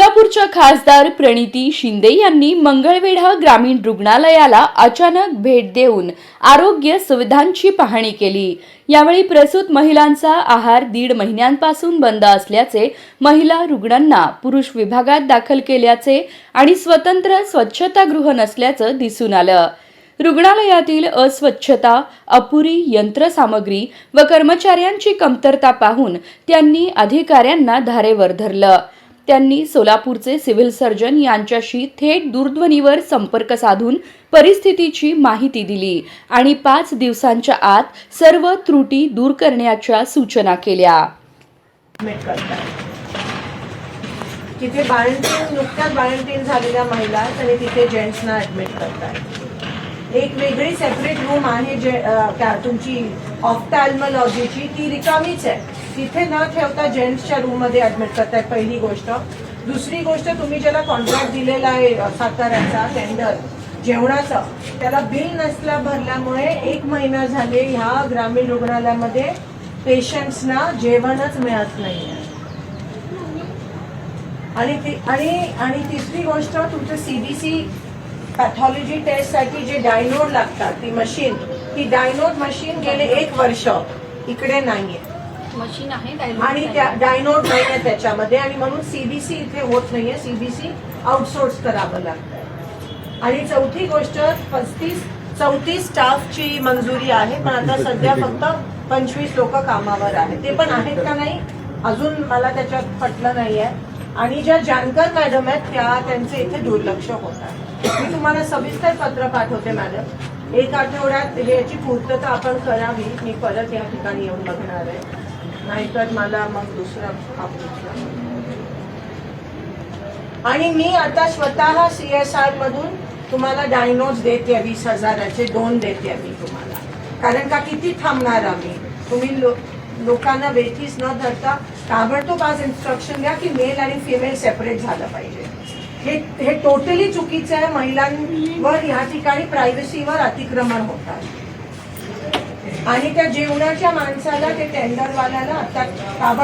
सोलापूरच्या खासदार प्रणिती शिंदे यांनी मंगळवेढा ग्रामीण रुग्णालयाला अचानक भेट देऊन आरोग्य सुविधांची पाहणी केली। यावेळी प्रसूत महिलांचा आहार 1.5 महिन्यांपासून बंद असल्याचे, महिला रुग्णांना पुरुष विभागात दाखल केल्याचे आणि स्वतंत्र स्वच्छतागृह नसल्याचं दिसून आलं। रुग्णालयातील अस्वच्छता, अपुरी यंत्रसामग्री व कर्मचाऱ्यांची कमतरता पाहून त्यांनी अधिकाऱ्यांना धारेवर धरलं। त्यांनी सोलापूरचे सिव्हिल सर्जन यांच्याशी थेट दूरध्वनीवर संपर्क साधून परिस्थितीची माहिती दिली आणि 5 दिवसांच्या आत सर्व त्रुटी दूर करण्याच्या सूचना केल्या। तिथे नुकत्याच बाळंतीण झालेल्या महिला आणि तिथे जेंट्सना ऍडमिट करतात। एक वेगळी सेपरेट रूम आहे जे तुमची ऑफ्थॅल्मॉलॉजीची, ती रिकामीच आहे। तिथे न ठेवता जेंट्सच्या रूम मध्ये ऍडमिट करतायत, पहिली गोष्ट। दुसरी गोष्ट, तुम्ही ज्याला कॉन्ट्रॅक्ट दिलेला आहे साताऱ्याचा टेंडर जेवणाचं, त्याला बिल नसल्या भरल्यामुळे 1 महिना झाले ह्या ग्रामीण रुग्णालयामध्ये पेशंट्सना जेवणच मिळत नाहीये। आणि तिसरी गोष्ट, तुमचं सीबीसी पॅथॉलॉजी टेस्ट साठी जे डायनोड लागतात, ती मशीन, ती डायनोड मशीन गेले 1 वर्ष इकडे नाहीये। मशीन आहे आणि त्या डायनोड नाहीये त्याच्यामध्ये, आणि म्हणून सीबीसी इथे होत नाहीये। सीबीसी आउटसोर्स करावं लागतं। आणि चौथी गोष्ट, 34 स्टाफची मंजुरी आहे, पण आता सध्या फक्त 25 लोक कामावर आहेत। ते पण आहेत का नाही अजून मला त्याच्यात पटलं नाहीये। आणि ज्या जानकर मॅडम आहेत त्यांचे इथे दुर्लक्ष होत आहे। मी तुम्हाला सविस्तर पत्र पाठवते मॅडम, 1 आठवड्यात याची पूर्तता आपण करावी। मी परत या ठिकाणी येऊन बघणार आहे, नाहीतर मला मग दुसरं आणि मी आता स्वतः CSR मधून तुम्हाला डायनोज देते, 20,000चे 2 देते मी तुम्हाला। कारण का किती थांबणार आम्ही? तुम्ही लोकांना वेठीस न धरता ताबडतोब आज इन्स्ट्रक्शन द्या की मेल आणि फिमेल सेपरेट झालं पाहिजे। हे टोटली चुकीचं आहे। महिलांवर या ठिकाणी प्रायव्हसीवर अतिक्रमण होत आहे। आणि त्या जेवणाच्या माणसाला, ते टेंडरवाल्याला आता ताबडतोब